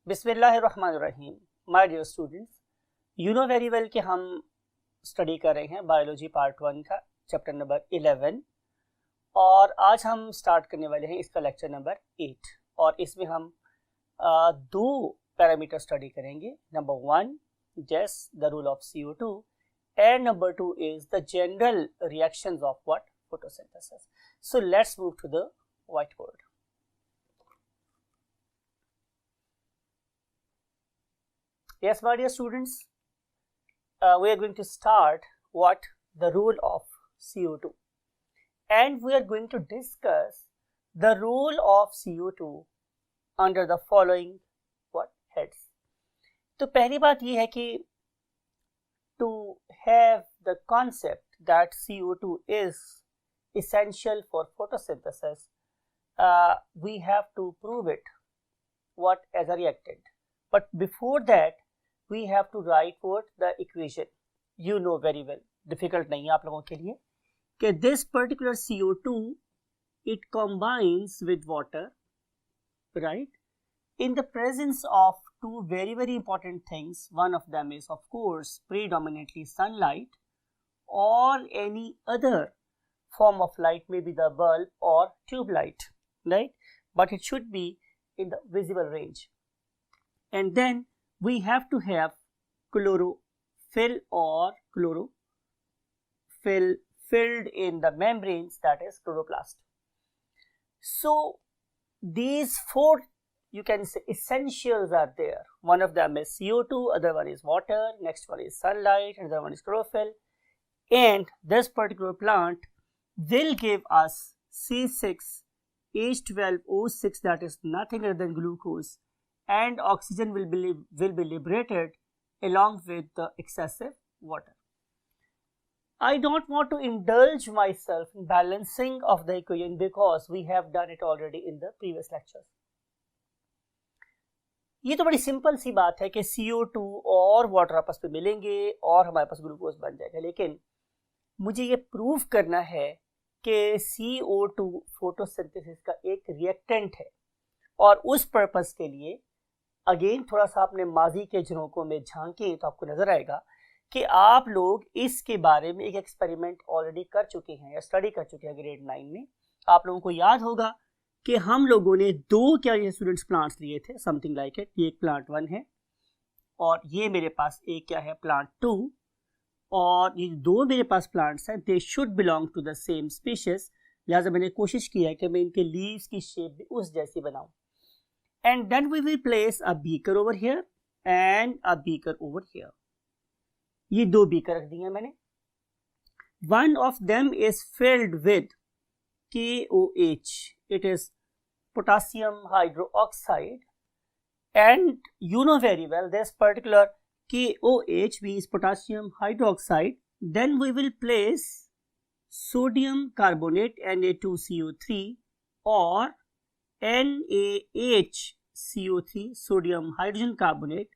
बिस्मिल्लाहिर्रहमानिर्रहीम। My dear students, you know very well कि हम स्टडी कर रहे हैं बायोलॉजी पार्ट 1 का चैप्टर नंबर 11 और आज हम स्टार्ट करने वाले हैं इसका लेक्चर नंबर 8 और इसमें हम दो पैरामीटर स्टडी करेंगे। Number 1 just the rule of CO2 and number 2 is the general reactions of what? Photosynthesis. So let's move to the whiteboard. Yes, my dear students, we are going to start what? The rule of CO2, and we are going to discuss the role of CO2 under the following what heads. तो पहली बात ये है कि to have the concept that CO2 is essential for photosynthesis, we have to prove it what as a reactant. But before that, we have to write what the equation. You know very well, difficult नहीं है आप लोगों के लिए कि this particular CO2 it combines with water, right? In the presence of two very important things. One of them is of course predominantly sunlight or any other form of light, maybe the bulb or tube light, right? But it should be in the visible range. And then we have to have chlorophyll or chlorophyll filled in the membranes, that is chloroplast. So these four, you can say, essentials are there. One of them is CO2, other one is water, next one is sunlight, another one is chlorophyll. And this particular plant will give us C6H12O6, that is nothing other than glucose, and oxygen will be liberated along with the excessive water. I don't want to indulge myself in balancing of the equation because we have done it already in the previous lectures. ये तो बड़ी simple सी बात है कि CO2 और water आपस में मिलेंगे और हमारे पास ग्लूकोज बन जाएगा, लेकिन मुझे ये प्रूव करना है कि CO2 फोटोसिंथेसिस का एक रिएक्टेंट है और उस पर्पस के लिए अगेन थोड़ा सा आपने माजी के झरोकों में झांके तो आपको नजर आएगा कि आप लोग इसके बारे में एक एक्सपेरिमेंट ऑलरेडी कर चुके हैं या स्टडी कर चुके हैं ग्रेड 9 में। आप लोगों को याद होगा कि हम लोगों ने दो क्या ये स्टूडेंट्स प्लांट्स लिए थे, समथिंग लाइक इट। ये एक प्लांट 1 है और ये मेरे पास एक क्या है प्लांट 2, और ये दो मेरे पास प्लांट्स हैं, they should belong to the same species. लिहाजा मैंने कोशिश किया है कि मैं इनके लीव्स की शेप भी उस जैसी बनाऊं। And then we will place a beaker over here and a beaker over here. ये दो बीकर रख दिए मैंने। One of them is filled with KOH, it is potassium hydroxide, and you know very well this particular KOH means potassium hydroxide. Then we will place sodium carbonate Na2CO3 or NaHCO3, sodium hydrogen carbonate,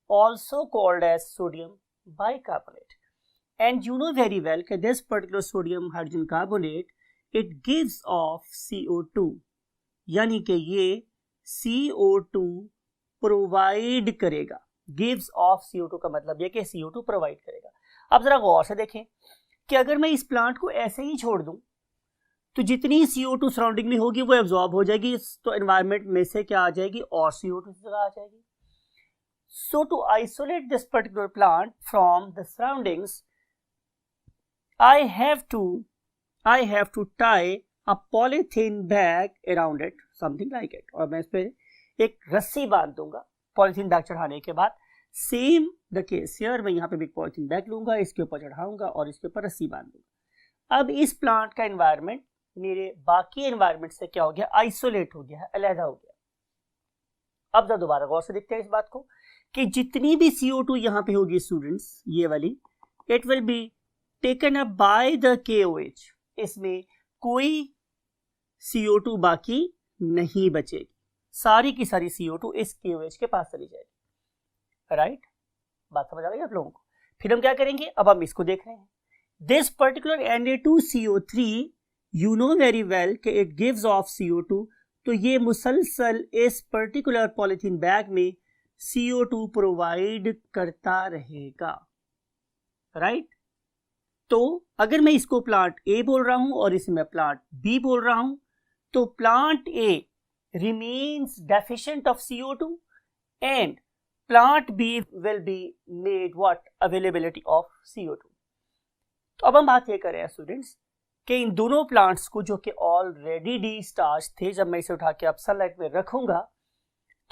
also called as sodium bicarbonate. And you know very well that this particular sodium hydrogen carbonate it gives off CO2, यानी कि ये CO2 provide करेगा। Gives off CO2 का मतलब ये कि CO2 provide करेगा। अब जरा गौर से देखें कि अगर मैं इस प्लांट को ऐसे ही छोड़ दूं तो जितनी CO2 सराउंडिंग में होगी वो एब्जॉर्ब हो जाएगी, तो एनवायरनमेंट में से क्या आ जाएगी और CO2 की जगह आ जाएगी। So to isolate this particular plant from the surroundings I have to tie a polythene bag around it, something like it, और मैं इस पे एक रस्सी बांध दूंगा पॉलीथीन बैग चढ़ाने के बाद। सेम द केस हियर, मैं यहाँ पे भी पॉलीथीन बैग लूंगा, इसके ऊपर चढ़ाऊंगा और इसके ऊपर रस्सी बांध दूंगा। अब इस प्लांट का एनवायरनमेंट मेरे बाकी एनवायरनमेंट से क्या हो गया, आइसोलेट हो गया है, अलहदा हो गया। अब जरा दोबारा गौर से देखते हैं इस बात को कि जितनी भी CO2 यहाँ पे होगी स्टूडेंट्स, ये वाली, it will be taken up by the KOH। इसमें कोई CO2 बाकी नहीं बचेगी, सारी की सारी CO2 इस KOH के पास चली जाएगी। राइट, बात समझ आ गई आप लोगों को। फिर हम क्या करेंगे, अब हम इसको देख रहे हैं। This particular Na2CO3, you know very well कि इट गिव्स ऑफ CO2, तो ये मुसलसल इस पर्टिकुलर पॉलीथीन बैग में CO2 प्रोवाइड करता रहेगा, राइट। तो अगर मैं इसको प्लांट ए बोल रहा हूं और इसे मैं प्लांट बी बोल रहा हूं, तो plant A remains deficient of CO2 and plant B will be made what? Availability of CO2. तो अब हम बात ये करें स्टूडेंट्स कि इन दोनों प्लांट्स को, जो कि ऑलरेडी डी स्टार्च थे, जब मैं इसे उठा के अब सनलाइट में रखूंगा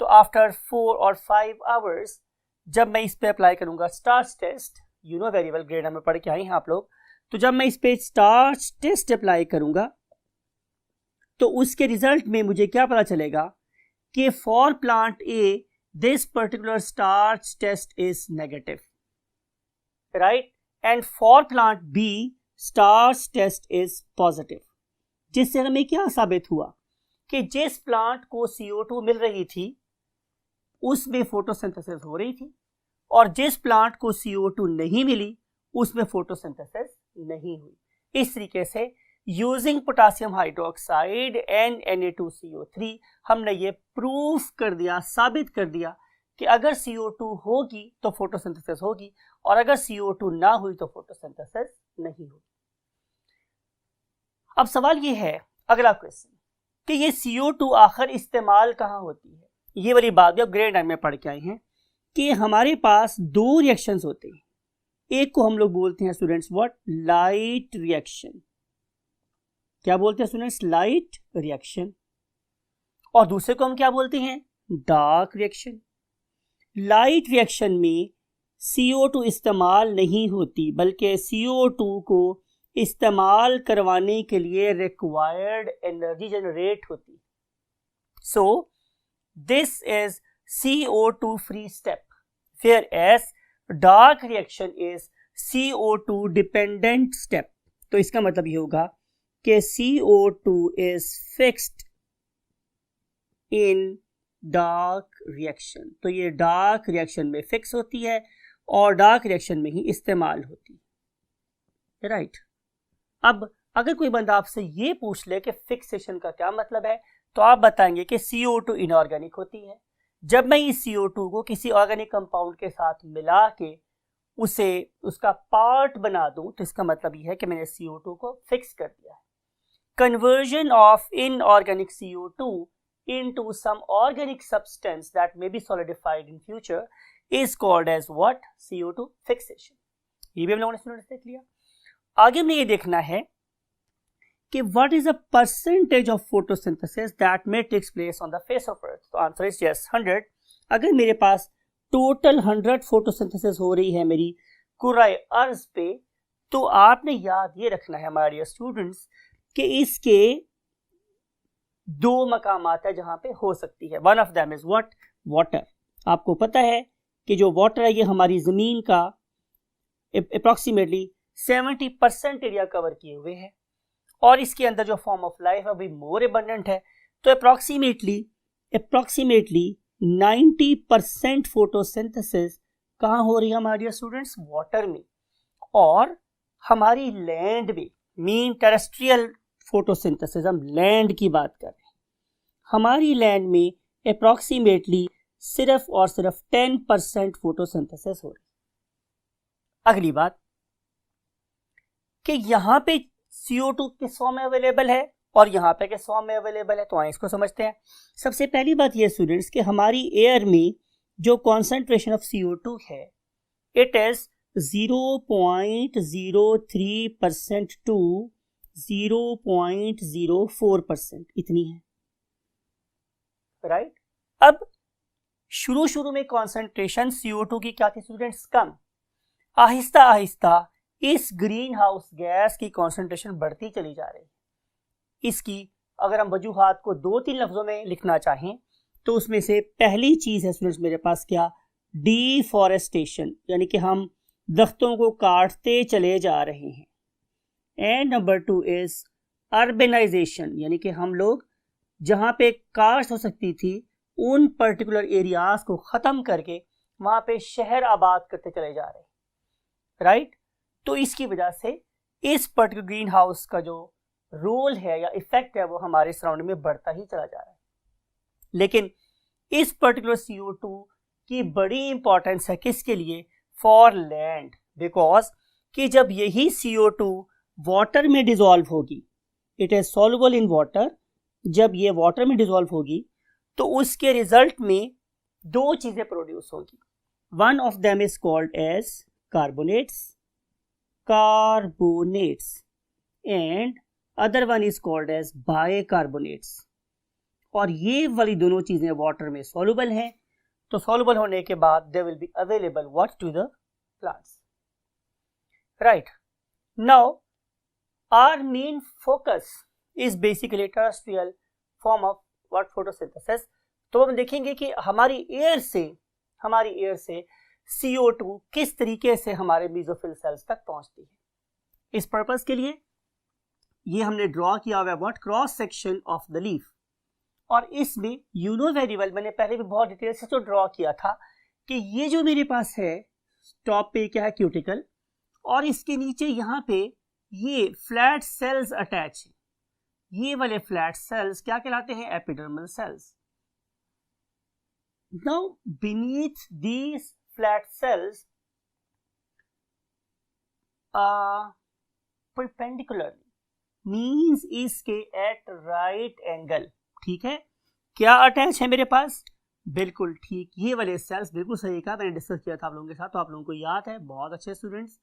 तो आफ्टर 4 और 5 आवर्स जब मैं इस पे अप्लाई करूंगा starch test, you know very well, grade में पढ़ के आए हैं आप लोग, तो जब मैं इस पे स्टार्च टेस्ट अप्लाई करूंगा तो उसके रिजल्ट में मुझे क्या पता चलेगा कि for plant A this particular starch test is negative, right, and for plant B starch test is positive. जिससे हमें क्या साबित हुआ कि जिस प्लांट को CO2 मिल रही थी उसमें फोटोसिंथेसिस हो रही थी, और जिस प्लांट को CO2 नहीं मिली उसमें फोटोसिंथेसिस नहीं हुई। इस तरीके से using potassium hydroxide and Na2CO3 हमने ये प्रूफ कर दिया, साबित कर दिया कि अगर CO2 होगी तो फोटोसिंथेसिस होगी, और अगर CO2 ना हुई तो फोटोसिंथेसिस नहीं होगी। अब सवाल ये है, अगला क्वेश्चन, कि ये CO2 आखिर इस्तेमाल कहाँ होती है। ये वाली बात भी अब ग्रेड 9 में पढ़ के आए हैं कि हमारे पास दो रिएक्शंस होते हैं। एक को हम लोग बोलते हैं स्टूडेंट्स व्हाट? Light reaction. क्या बोलते हैं स्टूडेंट्स? Light reaction. और दूसरे को हम क्या बोलते हैं? Dark reaction. लाइट रिएक्शन में CO2 इस्तेमाल नहीं होती, बल्कि CO2 को इस्तेमाल करवाने के लिए रिक्वायर्ड एनर्जी जनरेट होती। So this is CO2 free step, whereas dark reaction is CO2 dependent step. तो इसका मतलब ये होगा कि CO2 is fixed in dark reaction. तो ये डार्क रिएक्शन में फिक्स होती है और डार्क रिएक्शन में ही इस्तेमाल होती है, राइट। अब अगर कोई बंदा आपसे ये पूछ ले कि फिक्सेशन का क्या मतलब है, तो आप बताएंगे कि CO2 इनऑर्गेनिक होती है। जब मैं इस CO2 को किसी ऑर्गेनिक कंपाउंड के साथ मिला के उसे उसका पार्ट बना दूं, तो इसका मतलब यह है कि मैंने CO2 को फिक्स कर दिया है। Conversion of inorganic CO2 into some organic substance that may be solidified in future is called as what? CO2 fixation। ये भी हम लोगों ने स्टूडेंट्स देख लिया। आगे में ये देखना है कि what is the percentage of photosynthesis that may takes place on the face of earth। तो आंसर इज yes, 100। अगर मेरे पास टोटल 100 फोटोसिंथेसिस हो रही है मेरी कुराए अर्ज पे, तो आपने याद ये रखना है हमारे स्टूडेंट्स कि इसके दो मकामात है जहां पे हो सकती है। One of them is what? Water. आपको पता है कि जो वाटर है ये हमारी जमीन का अप्रोक्सीमेटली 70% एरिया कवर किए हुए है, और इसके अंदर जो फॉर्म ऑफ लाइफ है अभी मोर एबंडेंट है। तो अप्रोक्सीमेटली 90% फोटोसिंथेसिस कहाँ हो रही है हमारे स्टूडेंट्स? वाटर में। और हमारी लैंड में मीन टेरेस्ट्रियल फोटोसिंथेसिस, हम लैंड की बात कर रहे हैं, हमारी लैंड में अप्रोक्सीमेटली सिर्फ और सिर्फ 10% फोटोसिंथेसिस हो रही है। अगली बात कि यहाँ पे CO2 किस फॉर्म में अवेलेबल है और यहाँ पे किस फॉर्म में अवेलेबल है, तो आइए इसको समझते हैं। सबसे पहली बात ये स्टूडेंट्स कि हमारी एयर में जो कॉन्सेंट्रेशन ऑफ CO2 है इट इज 0.03% टू 0.04%, इतनी है, राइट। अब शुरू में कॉन्सेंट्रेशन CO2 की क्या थी स्टूडेंट्स? कम। आहिस्ता आहिस्ता इस ग्रीन हाउस गैस की कॉन्सेंट्रेशन बढ़ती चली जा रही है। इसकी अगर हम वजूहात को 2-3 लफ्जों में लिखना चाहें तो उसमें से पहली चीज है स्टूडेंट्स मेरे पास क्या? डिफॉरेस्टेशन, यानी कि हम दरख्तों को काटते चले जा रहे हैं। एंड नंबर 2 इज अर्बनाइजेशन, यानी कि हम लोग जहां पे काश्त हो सकती थी उन पर्टिकुलर एरियाज को खत्म करके वहां पे शहर आबाद करते चले जा रहे हैं, राइट। तो इसकी वजह से इस पर्टिकुलर ग्रीन हाउस का जो रोल है या इफेक्ट है वो हमारे सराउंडिंग में बढ़ता ही चला जा रहा है। लेकिन इस पर्टिकुलर CO2 की बड़ी इंपॉर्टेंस है किसके लिए, फॉर लैंड, बिकॉज कि जब यही CO2 वाटर में डिजॉल्व होगी, it is soluble in water, जब ये वाटर में डिजॉल्व होगी तो उसके रिजल्ट में दो चीजें प्रोड्यूस होगी. One of them is called as carbonates and other one is called as bicarbonates. और ये वाली दोनों चीजें वाटर में सॉल्युबल हैं, तो सॉल्युबल होने के बाद they will be available what to the plants. Right, now our main focus is basically terrestrial form of what, photosynthesis. तो हम देखेंगे कि हमारी एयर से CO2 किस तरीके से हमारे मेसोफिल सेल्स तक पहुंचती है. इस पर्पस के लिए ये हमने ड्रॉ किया हुआ है what, cross section of the leaf. और इसमें यू नो वेरी वेल, मैंने पहले भी बहुत डिटेल से तो ड्रॉ किया था कि ये जो मेरे पास है टॉप पे क्या है, क्यूटिकल, और इसके नीचे यहाँ पे ये फ्लैट सेल्स अटैच है. ये वाले फ्लैट सेल्स क्या कहलाते हैं, epidermal cells. Now beneath these flat sales perpendicularly means इसके एट राइट एंगल. ठीक है, क्या अटैच है मेरे पास, बिल्कुल ठीक, ये वाले सेल्स, बिल्कुल सही कहा, मैंने डिस्कस किया था आप लोगों के साथ, तो आप लोगों को याद है, बहुत अच्छे स्टूडेंट्स,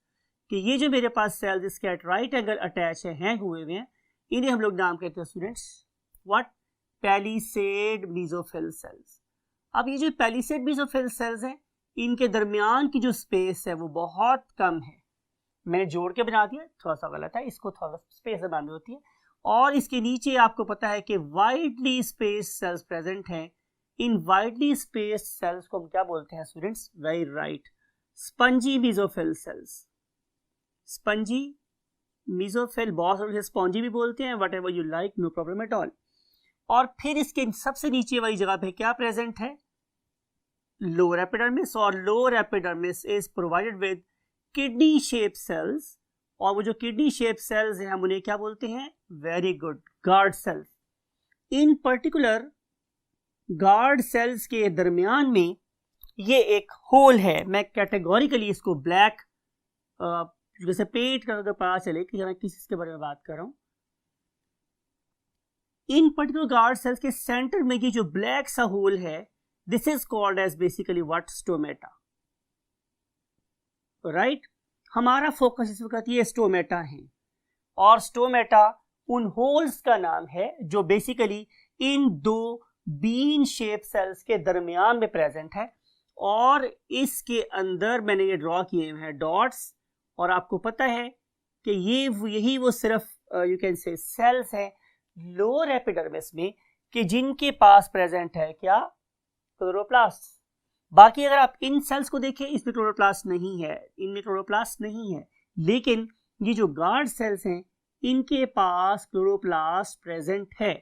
कि ये जो मेरे पास सेल्स इसके एट राइट एंगल अटैच है, हैंग हुए हुए हैं, इन्हें हम लोग नाम कहते हैं students what, palisade mesophyll cells. अब ये जो पैलिसेड मेसोफिल सेल्स हैं, इनके दरमियान की जो स्पेस है वो बहुत कम है. मैंने जोड़ के बना दिया, थोड़ा सा गलत है, इसको थोड़ा स्पेस बनानी होती है. और इसके नीचे आपको पता है कि वाइडली स्पेस सेल्स प्रेजेंट हैं. इन वाइडली स्पेस सेल्स को हम क्या बोलते हैं students, very right, spongy mesophyll cells. Spongy mesophyll, बहुत सारे स्पॉन्जी भी बोलते हैं, whatever you like, no problem at all. और फिर इसके सबसे नीचे वाली जगह पे क्या प्रेजेंट है, लोअर एपिडर्मिस. और lower epidermis is provided with kidney shape cells. और वो जो किडनी शेप सेल्स हैं हम उन्हें क्या बोलते हैं, वेरी गुड, गार्ड सेल्स. इन पर्टिकुलर गार्ड सेल्स के दरमियान में ये एक होल है. मैं कैटेगोरिकली इसको ब्लैक जैसे पेंट करके पता चले कि मैं किस के बारे में बात कर रहा हूं. इन पर्टिकुलर गार्ड सेल्स के सेंटर में ये जो ब्लैक सा होल है, this is called as basically what, stomata. Right, हमारा फोकस इस वक्त ये स्टोमेटा है. और स्टोमेटा उन होल्स का नाम है जो बेसिकली इन दो बीन शेप सेल्स के दरमियान में प्रेजेंट है. और इसके अंदर मैंने ये ड्रॉ किए हुए हैं डॉट्स. और आपको पता है कि यही वो सिर्फ यू कैन से सेल्स हैं लोअर एपिडर्मिस में कि जिनके पास प्रेजेंट है क्या, क्लोरोप्लास्ट. बाकी अगर आप इन सेल्स को देखें, इसमें क्लोरोप्लास्ट नहीं है, इनमें क्लोरोप्लास्ट नहीं है. लेकिन ये जो गार्ड सेल्स हैं इनके पास क्लोरोप्लास्ट प्रेजेंट है.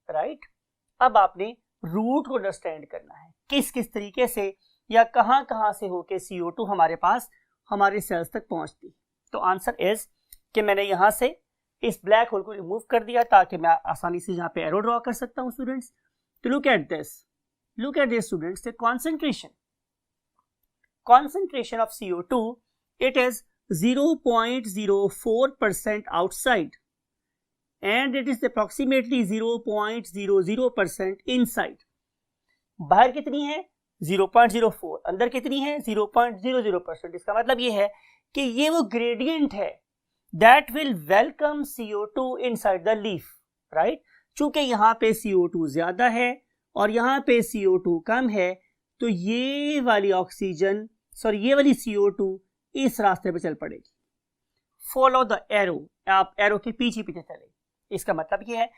राइट, अब आपने रूट को अंडरस्टैंड करना है, किस किस तरीके से या कहां कहां से होके CO2 हमारे पास हमारे सेल्स तक पहुंचती. तो आंसर इज कि मैंने यहां से इस ब्लैक होल को रिमूव कर दिया ताकि मैं आसानी से यहाँ पे एरो ड्रॉ कर सकता हूं स्टूडेंट्स. तो look at this students, the concentration of CO2, it is 0.04% outside and it is approximately 0.00% inside. बाहर कितनी है, 0.04, अंदर कितनी है, 0.00%. इसका मतलब ये है कि ये वो ग्रेडियंट है that will welcome CO2 inside the leaf, right? चूंकि यहाँ पे CO2 ज्यादा है और यहाँ पे CO2 कम है, तो ये वाली CO2 इस रास्ते पे चल पड़ेगी. फॉलो द एरो, आप एरो के पीछे पीछे चले. इसका मतलब ये है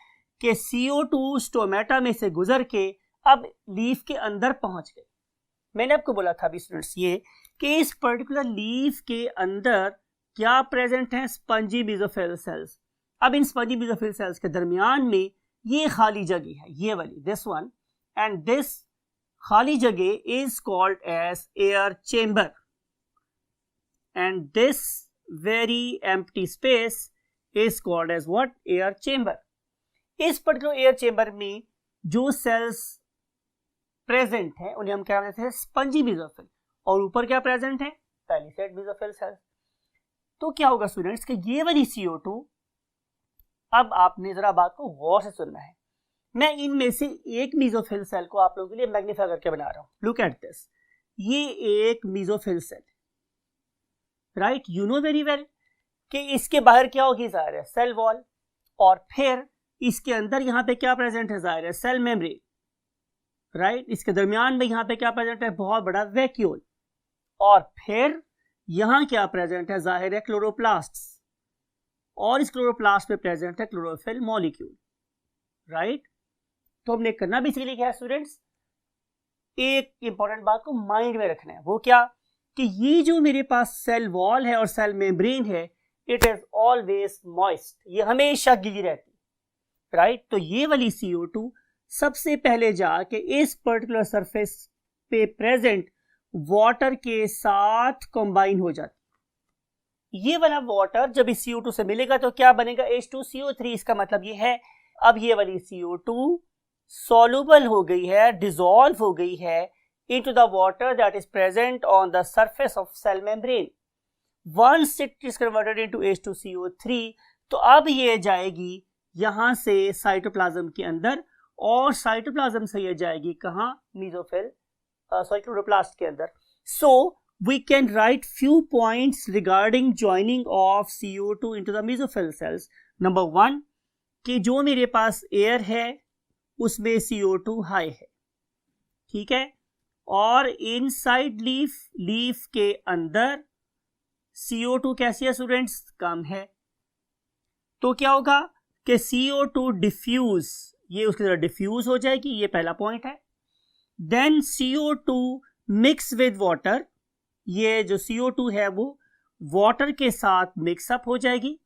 कि CO2 स्टोमेटा में से गुजर के अब लीफ के अंदर पहुंच गए. मैंने आपको बोला था अभी स्टूडेंट्स ये कि इस पर्टिकुलर लीफ के अंदर क्या प्रेजेंट है, स्पंजी मेसोफिल सेल्स. अब इन स्पंजी मेसोफिल सेल्स के दरमियान में ये खाली जगह है, ये वाली, दिस वन, एंड दिस खाली जगह is called as air chamber. And this very empty space is called as what, air chamber. इस पर्टिकुलर एयर चेंबर में जो सेल्स प्रेजेंट हैं उन्हें हम क्या कहते हैं, स्पंजी मेसोफिल, और ऊपर क्या प्रेजेंट है, पैलिसेड मेसोफिल सेल्स। तो क्या होगा स्टूडेंट्स कि ये वाली CO2, अब आपने जरा बात को गौर से सुनना है, मैं इनमें से एक मेसोफिल सेल को आप लोगों के लिए मैग्नीफाई करके बना रहा हूं। लुक एट दिस, ये एक mesophyll cell, right, you know very well कि इसके बाहर क्या होगी, जाहिर है सेल वॉल, और फिर इसके अंदर यहाँ पे क्या प्रेजेंट है, जाहिर है सेल मेम्ब्रेन, राइट, इसके दरमियान में यहाँ पे क्या प्रेजेंट है, बहुत बड़ा वैक्यूल, और फिर यहाँ क्या प्रेजेंट है, जाहिर है क्लोरोप्लास्ट, और इस क्लोरोप्लास्ट में प्रेजेंट है क्लोरोफिल मॉलिक्यूल, राइट। तो हमने करना बेसिकली क्या है स्टूडेंट्स, एक इंपॉर्टेंट बात को माइंड में रखना है, वो क्या कि ये जो मेरे पास सेल वॉल है और सेल मेम्ब्रेन है, इट इज ऑलवेज मॉइस्ट, ये हमेशा गीली रहती है, राइट। तो ये वाली CO2 सबसे पहले जाके इस पर्टिकुलर सरफेस पे प्रेजेंट वाटर के साथ कंबाइन हो जाती। ये वाला वाटर जब इस CO2 से मिलेगा तो क्या बनेगा, H2CO3। इसका मतलब ये है अब ये वाली CO2 सॉल्युबल हो गई है, डिसॉल्व हो गई है into the water that is present on the surface of cell membrane. Once it is converted into H2CO3, तो अब ये जाएगी यहां से साइटोप्लाज्म के अंदर, और साइटोप्लाज्म से ये जाएगी कहां, मेसोफिल क्लोरोप्लास्ट के अंदर। So we can write few points regarding joining of CO2 into the mesophyll cells. Number 1 कि जो मेरे पास एयर है उसमें CO2 हाई है, ठीक है, और इनसाइड लीफ के अंदर CO2 कैसी है स्टूडेंट्स, कम है। तो क्या होगा कि CO2 डिफ्यूज, ये उसकी तरह डिफ्यूज हो जाएगी, ये पहला पॉइंट है। Then CO2 mix with water, ये जो CO2 है वो वाटर के साथ मिक्सअप हो जाएगी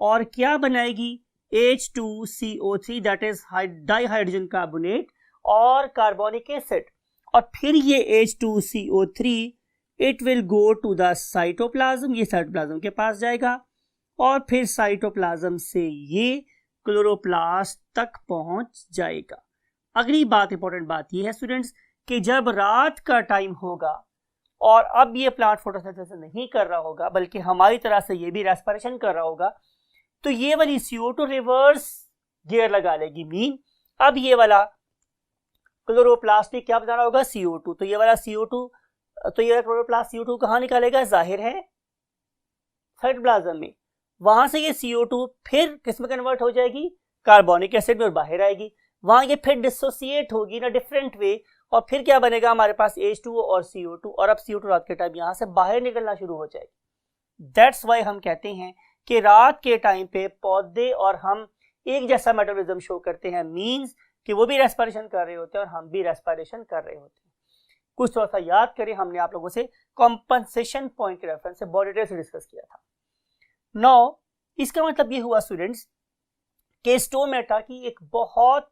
और क्या बनाएगी, H2CO3 that is dihydrogen carbonate और कार्बोनिक एसिड, और फिर ये H2CO3 it will go to the cytoplasm, ये साइटोप्लाज्म के पास जाएगा, और फिर साइटोप्लाज्म से ये क्लोरोप्लास्ट तक पहुंच जाएगा। अगली बात, इंपॉर्टेंट बात ये है स्टूडेंट्स कि जब रात का टाइम होगा और अब ये प्लांट फोटोसिंथेसिस नहीं कर रहा होगा बल्कि हमारी तरह से ये भी रेस्पिरेशन कर रहा होगा, तो ये वाली CO2 रिवर्स गियर लगा लेगी, मीन अब ये वाला क्लोरोप्लास्ट क्या बनाना होगा, CO2। तो ये वाला CO2, तो ये वाला क्लोरोप्लास्ट CO2 कहाँ निकालेगा, जाहिर है साइटोप्लाज्म में, वहां से ये CO2 फिर किस में कन्वर्ट हो जाएगी, कार्बोनिक एसिड में, और बाहर आएगी, वहां ये फिर डिसोसिएट होगी ना डिफरेंट वे, और फिर क्या बनेगा हमारे पास H2O और CO2, और अब CO2 रात के टाइम यहां से बाहर निकलना शुरू हो जाएगी। दैट्स वाई हम कहते हैं कि रात के टाइम पे पौधे और हम एक जैसा मेटाबॉलिज्म शो करते हैं, मींस कि वो भी रेस्पिरेशन कर रहे होते हैं और हम भी रेस्पिरेशन कर रहे होते हैं। कुछ थोड़ा सा याद करें, हमने आप लोगों से कॉम्पनसेशन पॉइंट के रेफरेंस से बॉडी टेस्ट डिस्कस किया था। नाउ इसका मतलब ये हुआ स्टूडेंट्स कि स्टोमेटा की एक बहुत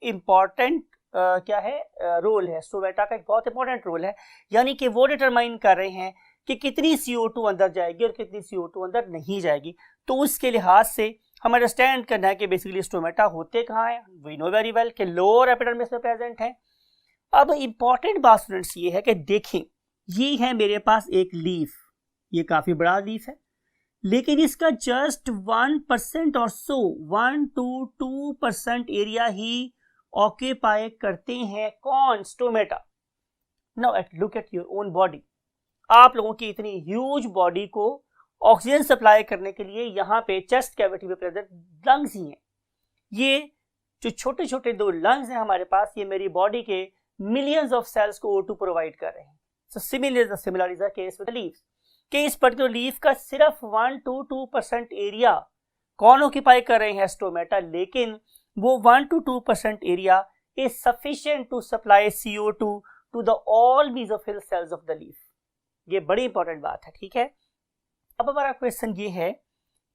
इंपॉर्टेंट क्या है रोल है, स्टोमेटा का एक बहुत इंपॉर्टेंट रोल है, यानी कि वो डिटरमाइन कर रहे हैं कि कितनी CO2 अंदर जाएगी और कितनी CO2 अंदर नहीं जाएगी। तो उसके लिहाज से हम अंडरस्टैंड करना है कि बेसिकली स्टोमेटा होते कहाँ हैं, वी नो वेरी वेल कि लोअर एपिडर्मिस में प्रेजेंट है। अब इंपॉर्टेंट बात स्टूडेंट्स ये है कि देखें, ये है मेरे पास एक लीफ, ये काफी बड़ा लीफ है, लेकिन इसका जस्ट 1% और सो 1 to 2% एरिया ही ऑक्यूपाई करते हैं कौन, stomata. Now look at your own body, आप लोगों की इतनी ह्यूज बॉडी को ऑक्सीजन सप्लाई करने के लिए यहाँ पे चेस्ट कैविटी में प्रेजेंट लंग्स ही हैं। ये जो छोटे छोटे 2 लंग्स हैं हमारे पास, ये मेरी बॉडी के मिलियंस ऑफ सेल्स को O2 प्रोवाइड कर रहे हैं। So similar is the case with leaves, कि इस पर्टिकुलर लीफ का सिर्फ 1 to 2% एरिया कौन ऑक्यूपाई कर रहे हैं, स्टोमेटा, लेकिन वो 1 to 2% area is sufficient to supply CO2 to the all mesophyll cells of the leaf. ये बड़ी इंपॉर्टेंट बात है, ठीक है। अब हमारा क्वेश्चन ये है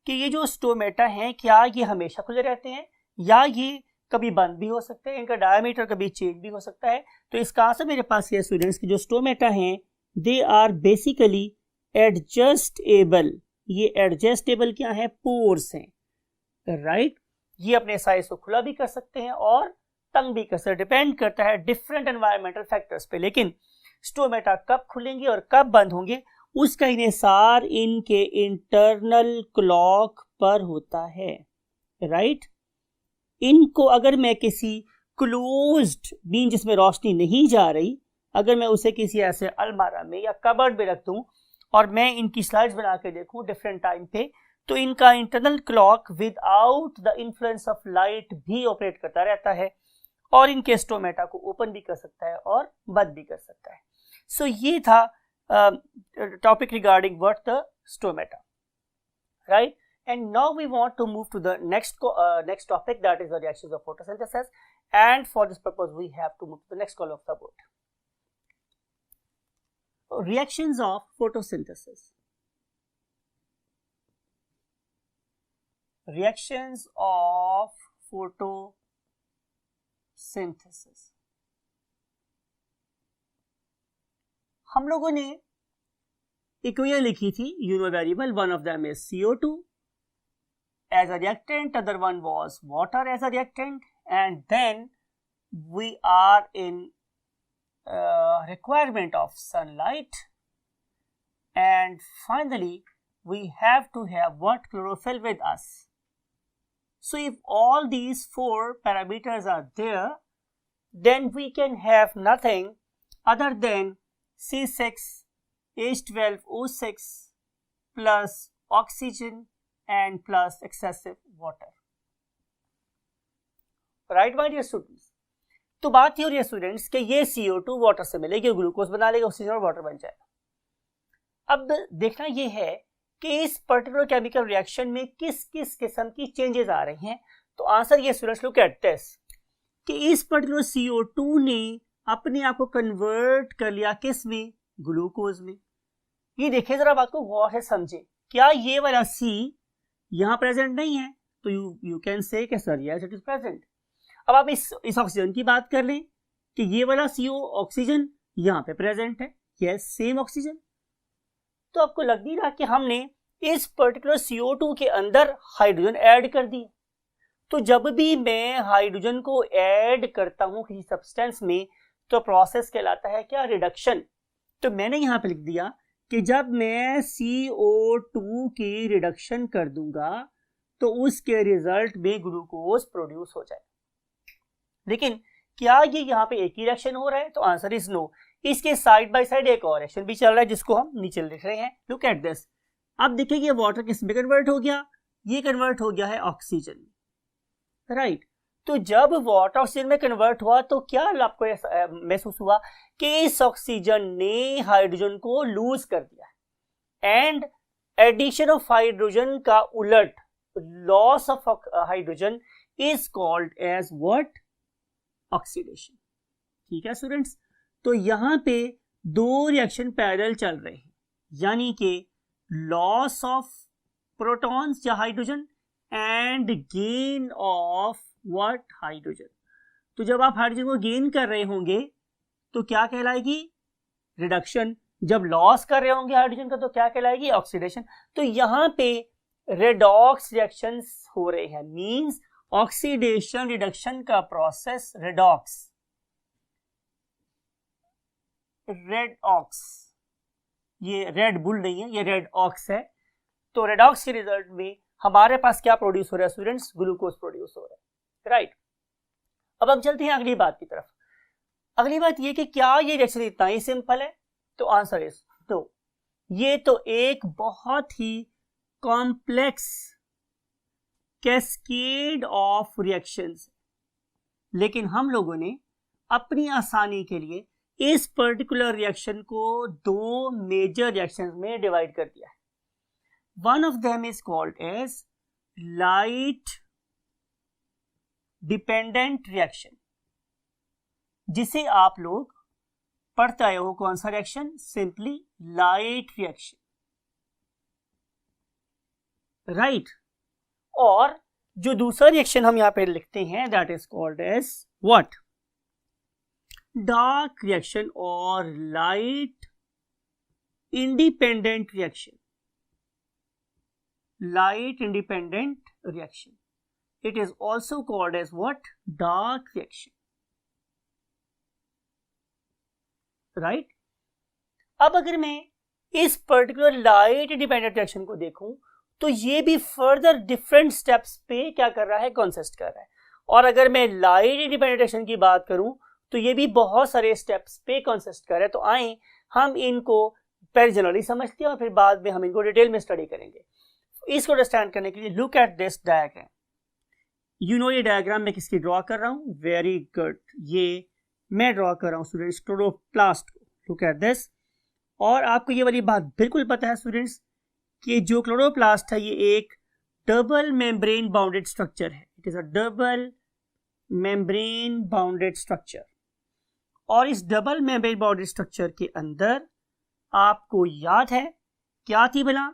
कि ये जो स्टोमेटा हैं क्या ये हमेशा खुले रहते हैं या ये कभी बंद भी हो सकते हैं, इनका डायमीटर कभी चेंज भी हो सकता है। तो इसका आंसर मेरे पास ये स्टूडेंट्स की जो स्टोमेटा हैं दे आर बेसिकली एडजस्टेबल। ये एडजस्टेबल क्या है, पोर्स हैं, राइट। ये अपने साइज को खुला भी कर सकते हैं और तंग भी कर सकता है, डिपेंड करता है डिफरेंट एनवायरमेंटल फैक्टर्स पे। लेकिन स्टोमेटा कब खुलेंगे और कब बंद होंगे उसका इन्हिसार इनके इंटरनल क्लॉक पर होता है, राइट। इनको अगर मैं किसी क्लोज्ड बीन जिसमें रोशनी नहीं जा रही, अगर मैं उसे किसी ऐसे अलमारा में या कबर्ड में रख दूं और मैं इनकी स्लाइड्स बना के देखूं डिफरेंट टाइम पे, तो इनका internal clock without the influence of light भी ऑपरेट करता रहता है और इनके स्टोमेटा को ओपन भी कर सकता है और बंद भी कर सकता है। सो ये था topic regarding what the stomata, right. And now we want to move to the next topic, that is the reactions of photosynthesis, and for this purpose we have to move to the next column of the board. Reactions of photosynthesis. Reactions of photosynthesis. हम लोगों ने equation लिखी थी, you know very well, one of them is CO2 as a reactant, other one was water as a reactant, and then we are in requirement of sunlight, and finally we have to have what? Chlorophyll with us. So if all these four parameters are there, then we can have nothing other than C6H12O6 plus oxygen and plus excessive water, right my dear students। तो बात ये हो रही है students कि ये CO2 water से मिलेगी, ग्लूकोज बना लेगा, ऑक्सीजन और वाटर बन जाएगा। अब देखना ये है कि इस पर्टिकुलर केमिकल रिएक्शन में किस किस किस्म की चेंजेस आ रही हैं। तो आंसर ये स्टूडेंट्स लुक एट दिस कि इस पर्टिकुलर CO2 ने अपने आप को कन्वर्ट कर लिया किस में? ग्लूकोज में। ये देखिए जरा बात को गौर से समझे, क्या ये वाला C यहां प्रेजेंट नहीं है? तो यू कैन से कि sir yes it is present. अब आप इस ऑक्सीजन की बात कर लें कि ये वाला CO ऑक्सीजन यहां पे प्रेजेंट है, यस सेम ऑक्सीजन। तो आपको लग नहीं रहा कि हमने इस पर्टिकुलर CO2 के अंदर हाइड्रोजन ऐड कर दी। तो जब भी मैं हाइड्रोजन को ऐड करता हूं किसी सब्सटेंस में तो प्रोसेस कहलाता है क्या? रिडक्शन। तो मैंने यहां पे लिख दिया कि जब मैं CO2 की रिडक्शन कर दूंगा तो उसके रिजल्ट में ग्लूकोज प्रोड्यूस हो जाए। लेकिन क्या ये यहाँ पे एक ही रिएक्शन हो रहा है? तो आंसर इज नो। इसके साइड बाय साइड एक और रिएक्शन भी चल रहा है जिसको हम नीचे लिख रहे हैं। Look at this. अब देखिए ये वाटर किस में कन्वर्ट हो गया? ये कन्वर्ट हो गया है ऑक्सीजन, राइट। तो जब वाटर ऑक्सीजन में कन्वर्ट हुआ तो क्या आपको महसूस हुआ कि इस ऑक्सीजन ने हाइड्रोजन को लूज कर दिया एंड एडिशन ऑफ हाइड्रोजन का उलट loss of hydrogen is called as what? Oxidation. ठीक है स्टूडेंट्स, तो यहां पे दो रिएक्शन पैरेलल चल रहे हैं, यानी कि लॉस ऑफ प्रोटॉन्स या hydrogen and gain of what? Hydrogen. तो जब आप हाइड्रोजन को गेन कर रहे होंगे तो क्या कहलाएगी? रिडक्शन। जब लॉस कर रहे होंगे हाइड्रोजन का तो क्या कहलाएगी? ऑक्सीडेशन। तो यहां पे रेडॉक्स रिएक्शंस हो रहे हैं, मींस ऑक्सीडेशन रिडक्शन का प्रोसेस रेडॉक्स। रेडॉक्स, ये रेड बुल नहीं है, ये रेडॉक्स है। तो रेडॉक्स के रिजल्ट में हमारे पास क्या प्रोड्यूस हो रहा है स्टूडेंट्स? ग्लूकोज प्रोड्यूस हो रहा है, राइट। अब हम चलते हैं अगली बात की तरफ। अगली बात ये कि क्या ये रिएक्शन इतना ही सिंपल है? तो आंसर इज नो। ये तो एक बहुत ही कॉम्प्लेक्स कैस्केड ऑफ रिएक्शंस, लेकिन हम लोगों ने अपनी आसानी के लिए इस पर्टिकुलर रिएक्शन को दो मेजर रिएक्शंस में डिवाइड कर दिया है। One of them is called as light dependent reaction, जिसे आप लोग पढ़ते आए हो। कौन सा reaction? Simply light reaction, right. और जो दूसरा रिएक्शन हम यहां पे लिखते हैं that is called as what? Dark reaction और light independent reaction. Light independent reaction, it is also called as what? Dark reaction, right. अब अगर मैं इस पर्टिकुलर लाइट डिपेंडेंट रिएक्शन को देखूं तो ये भी फर्दर डिफरेंट स्टेप्स पे क्या कर रहा है, कंसिस्ट कर रहा है। और अगर मैं लाइट डिपेंडेंट रिएक्शन की बात करूं तो ये भी बहुत सारे स्टेप्स पे कंसिस्ट कर रहा है। तो आए हम इनको पहले जनरली समझते हैं और फिर बाद में हम इनको डिटेल में स्टडी करेंगे। इसको अंडरस्टैंड करने के लिए लुक एट दिस डायग्राम। ये डायग्राम मैं किसकी ड्रॉ कर रहा हूं, वेरी गुड, ये मैं ड्रॉ कर रहा हूं स्टूडेंट्स क्लोरोप्लास्ट को। Look at this. और आपको ये वाली बात बिल्कुल पता है स्टूडेंट्स कि जो क्लोरोप्लास्ट है ये एक डबल मेम्ब्रेन बाउंडेड स्ट्रक्चर है। It is a double membrane bounded structure. और इस डबल मेम्ब्रेन बाउंडेड स्ट्रक्चर के अंदर आपको याद है क्या थी भला,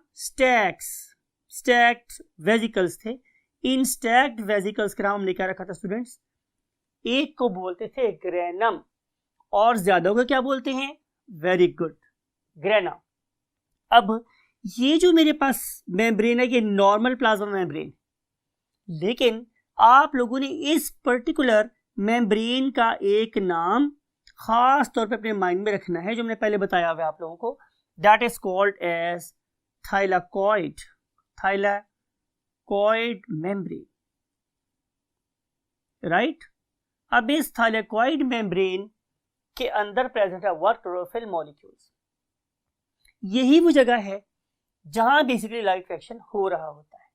स्टैक्ड वेसिकल्स थे। इन स्टैक्ड वेसिकल्स का नाम हमने क्या रखा था स्टूडेंट्स, एक को बोलते थे ग्रेनम और ज्यादा को क्या बोलते हैं, वेरी गुड, ग्रेनम। अब ये जो मेरे पास मेम्ब्रेन है ये नॉर्मल प्लाज्मा मेम्ब्रेन, लेकिन आप लोगों ने इस पर्टिकुलर मेम्ब्रेन का एक नाम खास तौर पे अपने माइंड में रखना है जो मैंने पहले बताया हुआ है आप लोगों को, that is called as thylakoid membrane, right. अब इस थाइलाकॉइड मेम्ब्रेन के अंदर प्रेजेंट है व्हाट, क्लोरोफिल मॉलिक्यूल्स। यही वो जगह है जहां बेसिकली लाइट रिएक्शन हो रहा होता है,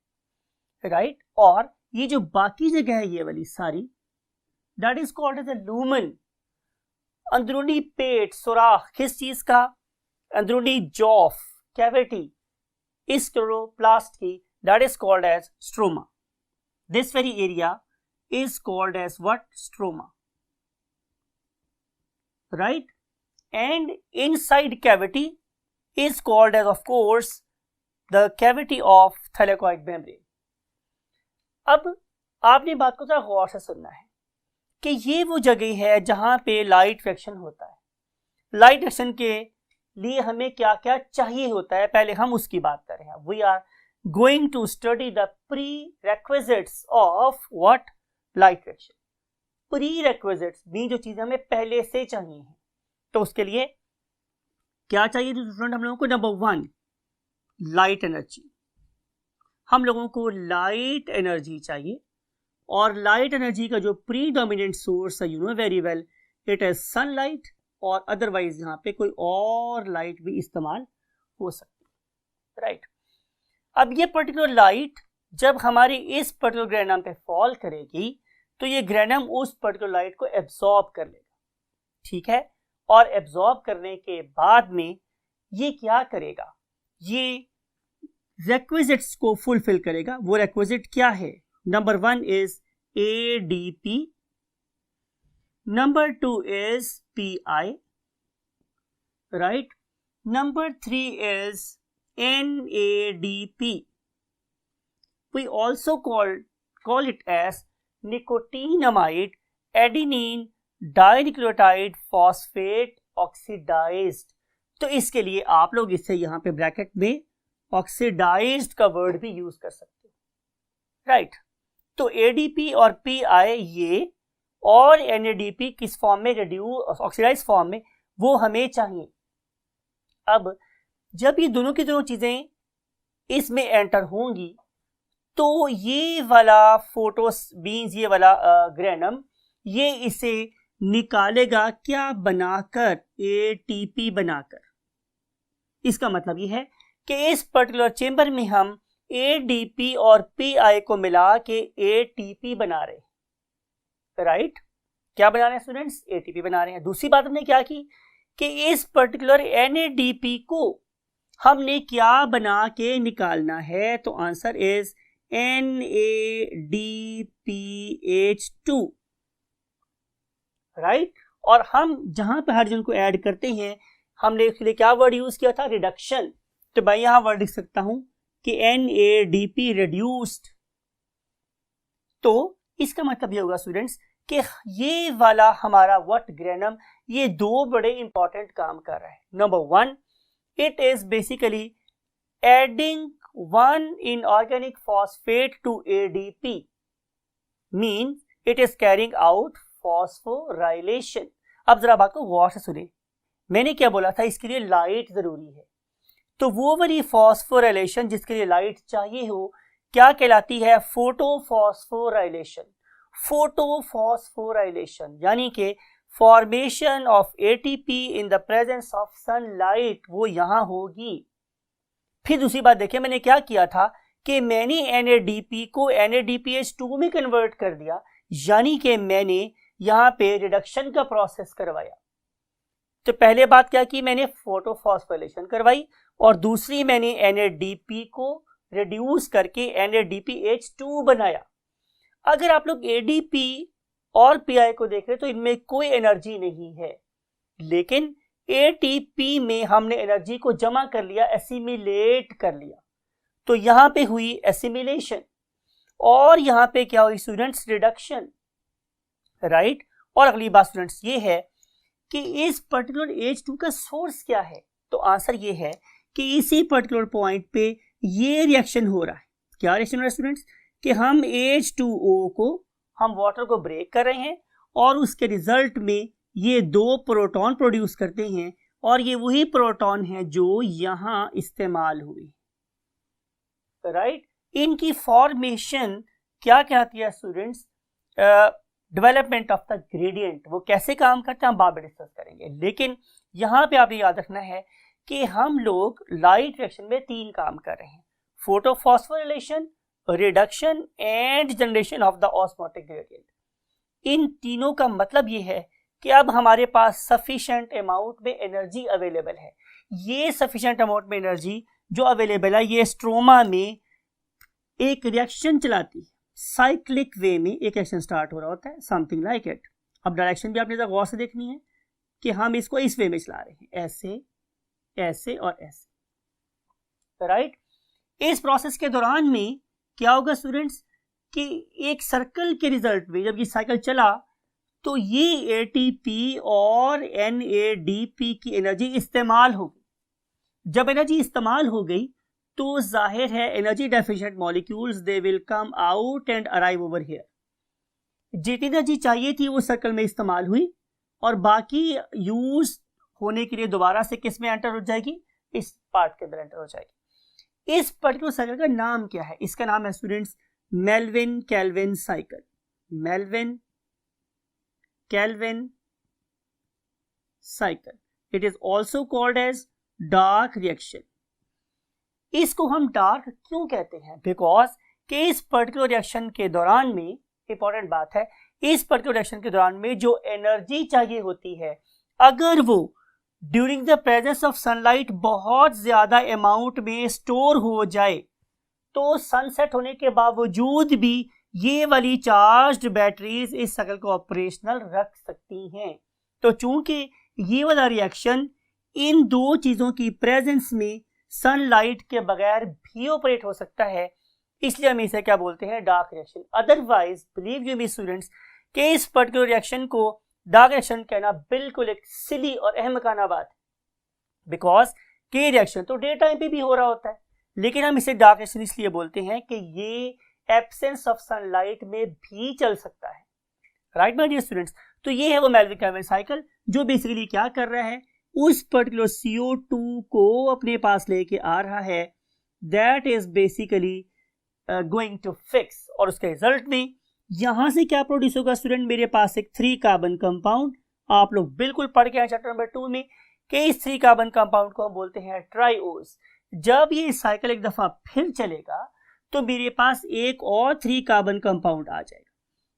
राइट। और ये जो बाकी जगह है ये वाली सारी, that is called as a lumen, अंदरूनी पेट, सुराख, किस चीज का, अंदरूनी जॉफ, कैविटी इस क्लोरोप्लास्ट की, that is called as stroma. This very area is called as what, stroma, right? And inside cavity is called as, of course, the cavity of thylakoid membrane. अब आपने बात को जरा गौर से सुनना है कि ये वो जगह है जहां पे लाइट रिएक्शन होता है। लाइट रिएक्शन के लिए हमें क्या क्या चाहिए होता है, पहले हम उसकी बात कर रहे हैं। We are going to study the prerequisites of what, light reaction. Prerequisites भी जो चीजें हमें पहले से चाहिए हैं, तो उसके लिए क्या चाहिए स्टूडेंट हम लोगों को, नंबर 1 लाइट एनर्जी। हम लोगों को लाइट एनर्जी चाहिए और लाइट एनर्जी का जो प्रीडोमिनेंट सोर्स है, you know very well, it is sunlight, और अदरवाइज यहाँ पे कोई और लाइट भी इस्तेमाल हो सकती है, राइट। अब ये पर्टिकुलर लाइट जब हमारी इस पर्टिकुलर ग्रेनम पे फॉल करेगी तो ये ग्रेनम उस पर्टिकुलर लाइट को एब्जॉर्ब कर लेगा, ठीक है। और एब्जॉर्ब करने के बाद में ये क्या करेगा, ये रिक्विजिट्स को फुलफिल करेगा। वो रिक्विजिट क्या है, number 1 is ADP, number 2 is PI, right, number 3 is NADP. We also call it as nicotinamide adenine dinucleotide phosphate oxidized. तो इसके लिए आप लोग इससे यहां पे ब्रैकेट में ऑक्सीडाइज्ड का वर्ड भी यूज कर सकते हो, राइट। तो ADP और PI ये और NADP किस फॉर्म में, रिड्यूस ऑक्सीडाइज्ड फॉर्म में, वो हमें चाहिए। अब जब ये दोनों की दोनों चीजें इसमें एंटर होंगी तो ये वाला फोटोस बीन्स, ये वाला ग्रेनम, ये इसे निकालेगा क्या बनाकर, ATP बनाकर। इसका मतलब ये है कि इस पर्टिकुलर चेंबर में हम ADP और PI को मिला के ATP बना रहे हैं, राइट। क्या बना रहे हैं स्टूडेंट्स, ATP बना रहे हैं। दूसरी बात हमने क्या की कि इस पर्टिकुलर NADP को हमने क्या बना के निकालना है, तो आंसर इज NADPH2, राइट। और हम जहां पर हाइड्रोजन को ऐड करते हैं हमने इसके लिए क्या वर्ड यूज किया था, रिडक्शन। तो मैं यहां वर्ड लिख सकता हूं कि NADP रिड्यूस्ड। तो इसका मतलब ये होगा स्टूडेंट्स कि ये वाला हमारा व्हाट ग्रेनम, ये दो बड़े इंपॉर्टेंट काम कर रहा है। Number 1, it is basically adding one inorganic phosphate to ADP, means it is carrying out phosphorylation. अब जरा बात को गौर से सुने, मैंने क्या बोला था, इसके लिए लाइट जरूरी है। तो वो वाली फॉस्फोराइलेशन जिसके लिए लाइट चाहिए हो क्या कहलाती है, फोटोफॉस्फोराइलेशन। फोटोफॉस्फोराइलेशन यानी कि formation of ATP in the presence of sunlight, वो यहां होगी। फिर दूसरी बात देखिए, मैंने क्या किया था कि मैंने NADP को NADPH2 में कन्वर्ट कर दिया, यानी कि मैंने यहां पे रिडक्शन का प्रोसेस करवाया। तो पहले बात क्या की, मैंने फोटोफॉस्फोराइलेशन करवाई, और दूसरी मैंने NADP को रिड्यूस करके NADPH2 बनाया। अगर आप लोग ADP और PI को देख रहे तो इनमें कोई एनर्जी नहीं है, लेकिन ATP में हमने एनर्जी को जमा कर लिया, एसिमिलेट कर लिया। तो यहां पे हुई एसिमिलेशन और यहां पे क्या हुई स्टूडेंट्स, रिडक्शन, राइट। और अगली बात स्टूडेंट्स ये है कि इस पर्टिकुलर H2 का सोर्स क्या है, तो आंसर ये है कि इसी पर्टिकुलर पॉइंट पे ये रिएक्शन हो रहा है। क्या रिएक्शन हो रहा है स्टूडेंट्स, कि हम H2O को, हम वाटर को ब्रेक कर रहे हैं और उसके रिजल्ट में ये 2 प्रोटॉन प्रोड्यूस करते हैं, और ये वही प्रोटॉन है जो यहां इस्तेमाल हुए, राइट। इनकी फॉर्मेशन क्या कहती है students, development of the gradient. वो कैसे काम करते हैं हम बाद में डिस्कस करेंगे, लेकिन यहां पे आपको याद रखना है कि हम लोग लाइट रिएक्शन में 3 काम कर रहे हैं, photophosphorylation, reduction and generation of the osmotic gradient. इन तीनों का मतलब ये है कि अब हमारे पास सफिशिएंट अमाउंट में एनर्जी अवेलेबल है। ये सफिशिएंट अमाउंट में एनर्जी जो अवेलेबल है, ये स्ट्रोमा में एक रिएक्शन चलाती है, साइक्लिक वे में एक रिएक्शन स्टार्ट हो रहा होता है, समथिंग लाइक इट। अब डायरेक्शन भी आपने जरा गौर से देखनी है कि हम इसको इस वे में चला रहे हैं, ऐसे ऐसे और ऐसे, राइट। इस प्रोसेस के दौरान में क्या होगा स्टूडेंट्स कि एक सर्कल के रिजल्ट में जब ये साइकिल चला तो ये ATP और NADP की एनर्जी इस्तेमाल हो गई। जब एनर्जी इस्तेमाल हो गई तो जाहिर है energy deficient molecules they will come out and arrive over here. जितनी एनर्जी चाहिए थी वो सर्कल में इस्तेमाल हुई और बाकी यूज होने के लिए दोबारा से किस में एंटर हो जाएगी, इस पार्ट के अंदर एंटर हो जाएगी। इस पर्टिकुलर साइकिल का नाम क्या है, इसका नाम है students Melvin Calvin cycle. Melvin Calvin cycle, it is also called as dark reaction. इसको हम डार्क क्यों कहते हैं, बिकॉज कि इस पर्टिकुलर रिएक्शन के दौरान में, इंपॉर्टेंट बात है, इस पर्टिकुलर रिएक्शन के दौरान में जो एनर्जी चाहिए होती है, अगर वो during the presence of sunlight बहुत ज्यादा अमाउंट में स्टोर हो जाए तो सनसेट होने के बावजूद भी ये वाली चार्ज्ड बैटरीज इस साइकिल को ऑपरेशनल रख सकती हैं। तो चूंकि ये वाला रिएक्शन इन 2 चीजों की प्रेजेंस में सनलाइट के बगैर भी ऑपरेट हो सकता है, इसलिए हम इसे क्या बोलते हैं, dark reaction. Otherwise believe you me students कि इस पर्टिकुलर रिएक्शन को डार्क रिएक्शन कहना बिल्कुल एक सिली और अहमकाना बात है, बिकॉज के रिएक्शन तो डे टाइम पे भी हो रहा होता है, लेकिन हम इसे डार्क रिएक्शन इसलिए बोलते हैं कि ये एब्सेंस ऑफ सनलाइट में भी चल सकता है, राइट माय डियर स्टूडेंट्स। तो ये है वो मेल्विन केल्विन साइकिल जो बेसिकली क्या कर रहा है, उस पर्टिकुलर CO2 को अपने पास लेके आ रहा है, that is basically going to fix, और उसके रिजल्ट में यहां से क्या प्रोड्यूस होगा स्टूडेंट, मेरे पास एक 3 कार्बन कंपाउंड, आप लोग बिल्कुल पढ़ के आए चैप्टर नंबर 2 में कि इस 3 कार्बन कंपाउंड को हम बोलते हैं ट्राइओज। जब ये साइकिल एक दफा फिर चलेगा तो मेरे पास एक और 3 कार्बन कंपाउंड आ जाएगा।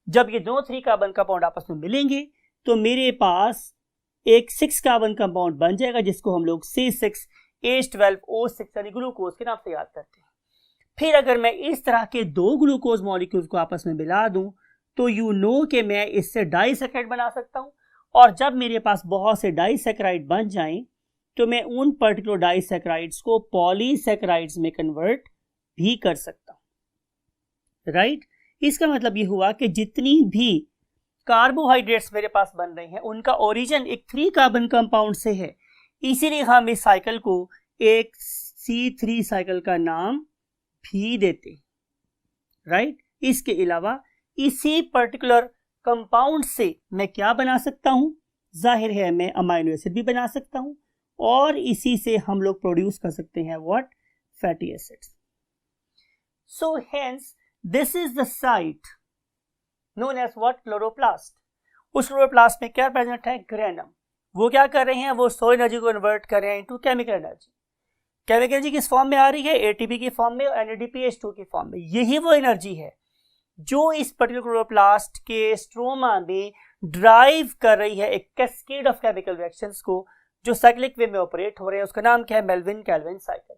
जब ये दो 3 कार्बन कंपाउंड आपस में मिलेंगे तो मेरे पास एक 6 कार्बन कंपाउंड बन जाएगा, जिसको हम लोग C6H12O6 यानी ग्लूकोज के नाम से याद करते हैं। फिर अगर मैं इस तरह के 2 ग्लूकोज मॉलिक्यूल्स को आपस में मिला दूं तो यू नो कि मैं इससे डाइसैकेराइड बना सकता हूं, और जब मेरे पास बहुत से डाइसैकेराइड बन जाएं तो मैं उन पर्टिकुलर डाइसैकेराइड्स को पॉलीसैकेराइड्स में कन्वर्ट भी कर सकता हूं, राइट। इसका मतलब ये हुआ कि जितनी भी कार्बोहाइड्रेट्स मेरे पास बन रहे हैं उनका ओरिजिन एक 3 कार्बन कंपाउंड से है, इसीलिए हम इस साइकिल को एक C3 साइकिल का नाम भी देते, राइट। इसके अलावा इसी पर्टिकुलर कंपाउंड से मैं क्या बना सकता हूं, जाहिर है मैं अमाइनो एसिड भी बना सकता हूँ और इसी से हम लोग प्रोड्यूस कर सकते हैं what, fatty acids. So hence this is the site known as what, chloroplast. उस क्लोरोप्लास्ट में क्या प्रेजेंट है, ग्रेनम। वो क्या कर रहे हैं, वो सोल एनर्जी को कन्वर्ट कर रहे हैं into chemical energy. Chemical energy किस फॉर्म में आ रही है, एटीपी की फॉर्म में और NADPH2 की फॉर्म में। यही वो एनर्जी है जो इस पर्टिकुलर क्लोरोप्लास्ट के स्ट्रोमा में ड्राइव कर रही है एक कैस्केड ऑफ केमिकल रिएक्शंस को जो साइक्लिक वे में ऑपरेट हो रहे हैं। उसका नाम क्या है, मेल्विन केल्विन साइकिल।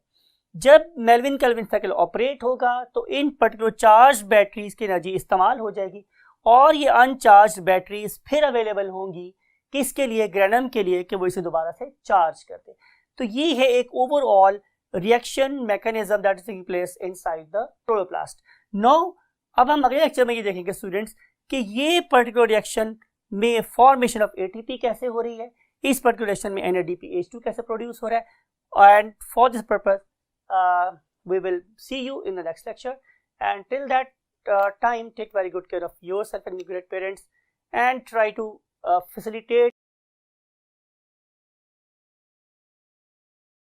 जब मेल्विन केल्विन साइकिल ऑपरेट होगा तो इन पर्टिकुलर चार्ज बैटरीज की एनर्जी इस्तेमाल हो जाएगी और ये अनचार्ज बैटरीज फिर अवेलेबल होंगी किसके लिए, ग्रेनम के लिए, कि वो इसे दोबारा से चार्ज कर दे। तो ये है एक overall reaction mechanism that is taking place inside the chloroplast. Now अब हम अगले लेक्चर में ये देखेंगे स्टूडेंट्स कि ये पर्टिकुलर रिएक्शन में फॉर्मेशन ऑफ एटीपी कैसे हो रही है, इस पर्टिकुलर रिएक्शन में NADPH2 कैसे प्रोड्यूस हो रहा है। And for this purpose we will see you in the next lecture, and till that time take very good care of yourself and your great parents and try to facilitate